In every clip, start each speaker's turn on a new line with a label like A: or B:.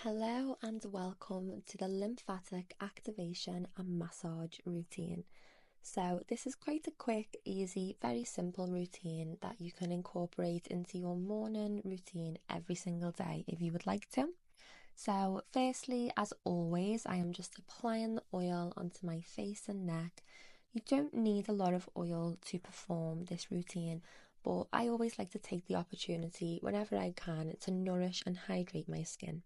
A: Hello and welcome to the lymphatic activation and massage routine. So this is quite a quick, easy, very simple routine that you can incorporate into your morning routine every single day if you would like to. So firstly, as always, I am just applying the oil onto my face and neck. You don't need a lot of oil to perform this routine, but I always like to take the opportunity whenever I can to nourish and hydrate my skin.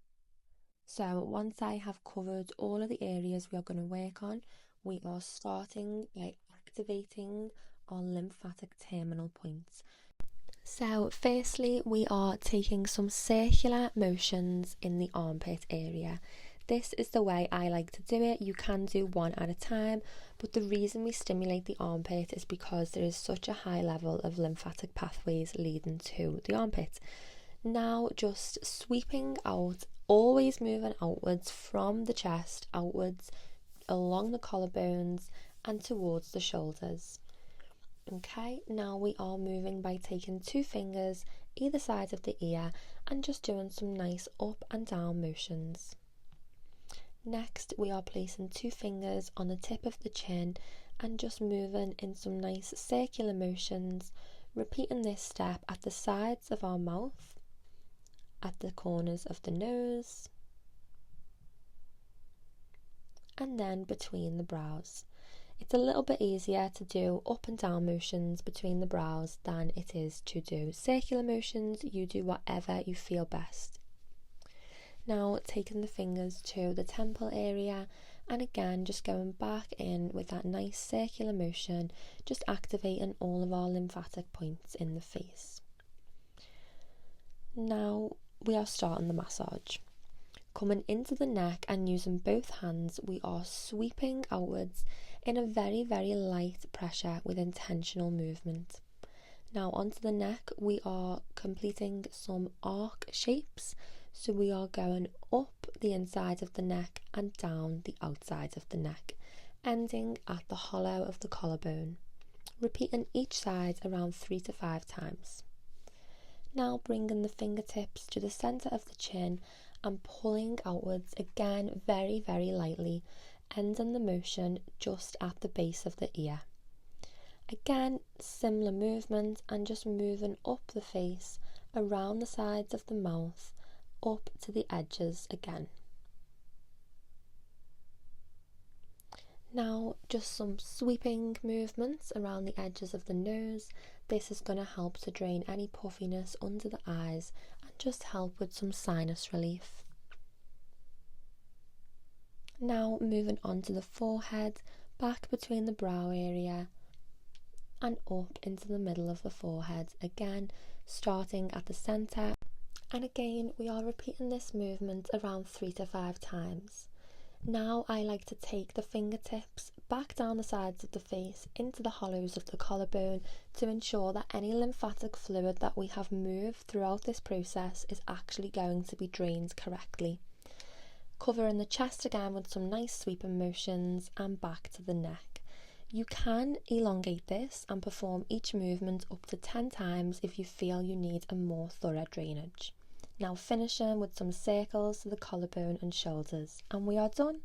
A: So once I have covered all of the areas we are going to work on, we are starting by activating our lymphatic terminal points. So firstly, we are taking some circular motions in the armpit area. This is the way I like to do it. You can do one at a time, but the reason we stimulate the armpit is because there is such a high level of lymphatic pathways leading to the armpit. Now just sweeping out, always moving outwards from the chest, outwards along the collarbones and towards the shoulders. Okay, now we are moving by taking two fingers either side of the ear and just doing some nice up and down motions. Next, we are placing two fingers on the tip of the chin and just moving in some nice circular motions, repeating this step at the sides of our mouth, at the corners of the nose, and then between the brows. It's a little bit easier to do up and down motions between the brows than it is to do circular motions. You do whatever you feel best. Now taking the fingers to the temple area and again just going back in with that nice circular motion, just activating all of our lymphatic points in the face. Now we are starting the massage. Coming into the neck and using both hands, we are sweeping outwards in a very, very light pressure with intentional movement. Now onto the neck, we are completing some arc shapes. So we are going up the inside of the neck and down the outside of the neck, ending at the hollow of the collarbone, repeating each side around 3 to 5 times. Now bringing the fingertips to the centre of the chin and pulling outwards again very, very lightly, ending the motion just at the base of the ear. Again, similar movement and just moving up the face, around the sides of the mouth, up to the edges again. Now just some sweeping movements around the edges of the nose. This is going to help to drain any puffiness under the eyes and just help with some sinus relief. Now moving on to the forehead, back between the brow area and up into the middle of the forehead, again starting at the centre. And again, we are repeating this movement around 3 to 5 times. Now I like to take the fingertips back down the sides of the face into the hollows of the collarbone to ensure that any lymphatic fluid that we have moved throughout this process is actually going to be drained correctly. Covering the chest again with some nice sweeping motions and back to the neck. You can elongate this and perform each movement up to 10 times if you feel you need a more thorough drainage. Now finishing with some circles to the collarbone and shoulders, and we are done.